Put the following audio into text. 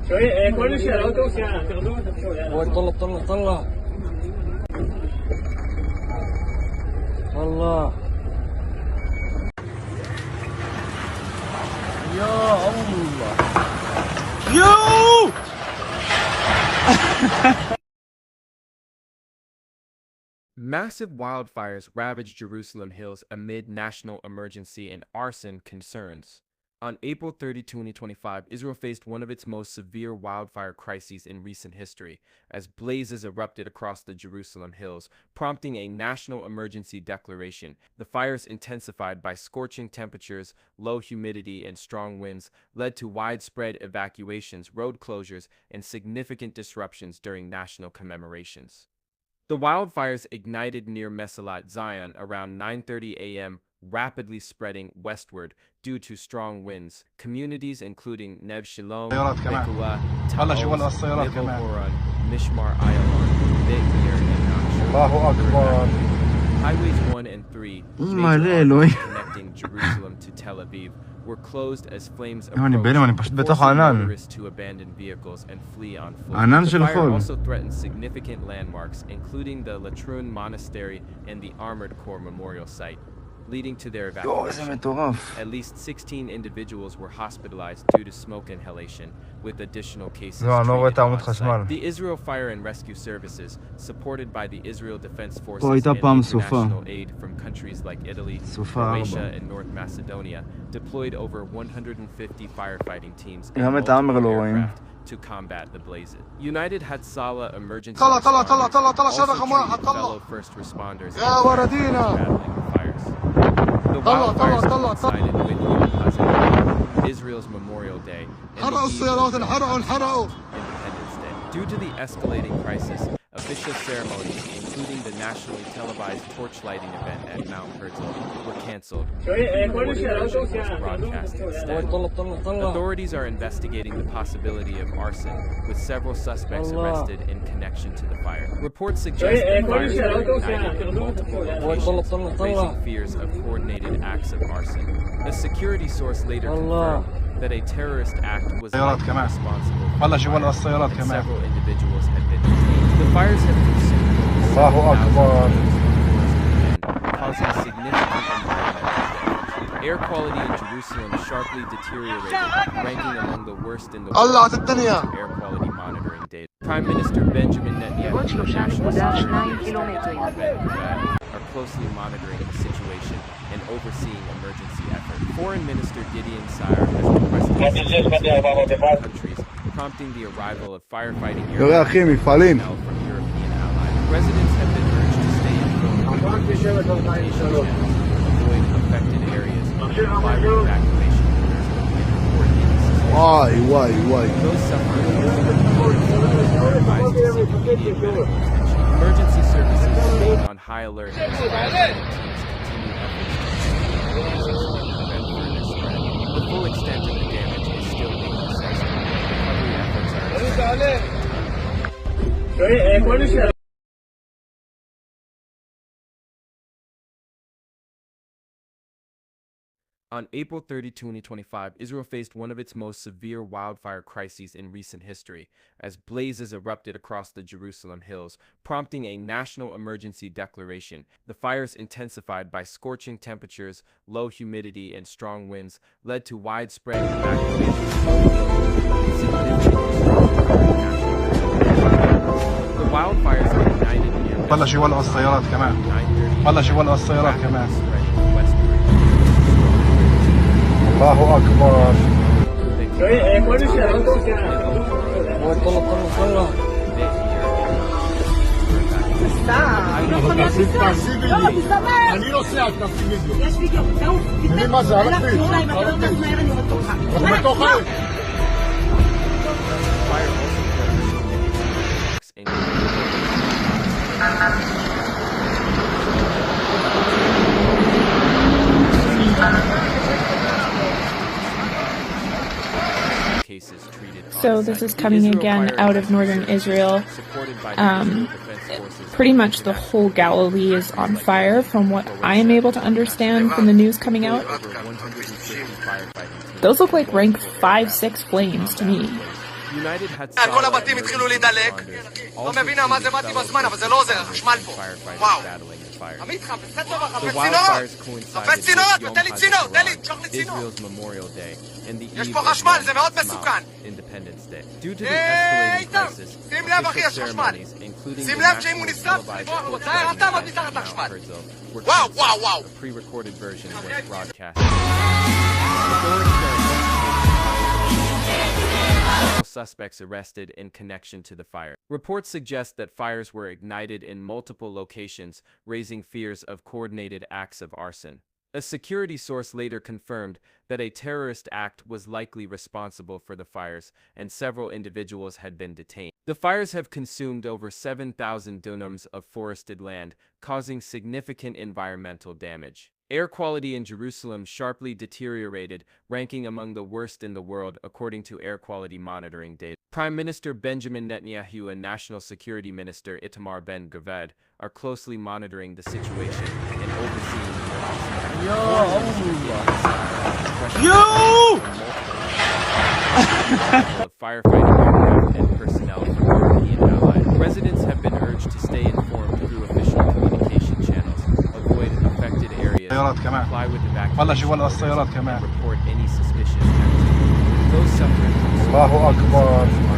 كل شيء الاوتوبيس يعني طلع طلع طلع الله يا الله يو Massive wildfires ravaged Jerusalem hills amid national emergency and arson concerns. On April 30, 2025, Israel faced one of its most severe wildfire crises in recent history, as blazes erupted across the Jerusalem hills, prompting a national emergency declaration. The fires, intensified by scorching temperatures, low humidity, and strong winds, led to widespread evacuations, road closures, and significant disruptions during national commemorations. The wildfires ignited near Mesalat Zion around 9:30 a.m., rapidly spreading westward due to strong winds. Communities including Neve Shalom, Bekua, Ta'oz, Neve Horon, Mishmar Ayalon, Beit Mir, and Nachshon. Highways 1 and 3, major connecting Jerusalem to Tel Aviv, were closed as flames approached, forcing motorists to abandon vehicles and flee on foot. The fire also threatened significant landmarks, including the Latrun Monastery and the Armored Corps Memorial Site, leading to their evacuation. At least 16 individuals were hospitalized due to smoke inhalation, with additional cases treated on site. The Israel Fire and Rescue Services, supported by the Israel Defense Forces and international aid from countries like Italy, Croatia, and North Macedonia, deployed over 150 firefighting teams and multiple aircraft to combat the blazes. United Hatzalah Emergency Responders, also fellow first responders, battling the fires. The wildfires coincided with Yom HaZikaron, Israel's Memorial Day, and the eve of Independence Day. Due to the escalating crisis, official ceremonies, including the nationally televised torchlighting event at Mount Herzl, were cancelled. The version was broadcast instead. Authorities are investigating the possibility of arson, with several suspects arrested in connection to the fire. Reports suggest that fires were ignited in multiple locations, raising fears of coordinated acts of arson. A security source later confirmed that a terrorist act was likely responsible for the fire, and several individuals had been detained. The fires have consumed over 7,000 acres, causing significant environmental damage. Air quality in Jerusalem sharply deteriorated, ranking among the worst in the world according to air quality monitoring data. Prime Minister Benjamin Netanyahu and National Security Secretary are closely monitoring the situation and overseeing emergency efforts. Foreign Minister Gideon Saar has requested assistance from countries, prompting the arrival of firefighting aircraft from European allies. Residents have been urged to stay informed with official communication channels, avoid affected areas, comply with evacuation orders, and report any suspicious. Those suffering are advised to seek immediate medical attention. Emergency services remain on high alert as firefighting teams continue efforts to prevent further spread. The full extent of the damage is still being assessed. Recovery efforts are expected to continue. On April 30, 2025, Israel faced one of its most severe wildfire crises in recent history, as blazes erupted across the Jerusalem hills, prompting a national emergency declaration. The fires, intensified by scorching temperatures, low humidity, and strong winds, led to widespread evacuations and significant disruptions during national commemorations. The wildfires ignited near الله أكبر אני נוסע, תפסיק וידאו. יש וידאו, זהו. מה זה, הלכתי. אנחנו בתוך העיר. So this is coming again out of northern Israel. Pretty much the whole Galilee is on fire from what I am able to understand from the news coming out. Those look like rank 5-6 flames to me. United had כל הבתים התחילו להידלק. לא מבינה מה זה באתי בזמן, אבל זה לא עוזר, החשמל פה. וואו. עמית, חפש צינורות! חפש צינורות! ותן לי צינור! תן לי, תשוך לי צינור! יש פה חשמל, זה מאוד מסוכן! היי, איתם! שים לב, אחי, יש חשמל! שים לב שאם הוא נשרף, צריך לברוח לו, תאר, אתה עוד מתחת לחשמל! וואו, וואו, וואו! Suspects arrested in connection to the fire. Reports suggest that fires were ignited in multiple locations, raising fears of coordinated acts of arson. A security source later confirmed that a terrorist act was likely responsible for the fires, and several individuals had been detained. The fires have consumed over 7,000 dunams of forested land, causing significant environmental damage. Air quality in Jerusalem sharply deteriorated, ranking among the worst in the world according to air quality monitoring data. Prime Minister Benjamin Netanyahu and National Security Minister Itamar Ben-Gvir are closely monitoring the situation and overseeing of firefighting aircraft and personnel from European allies. Residents have been urged to stay informed through official communication channels, avoid affected areas, comply with evacuation orders, and report any suspicious activity. Those suffering from Allahu Akbar.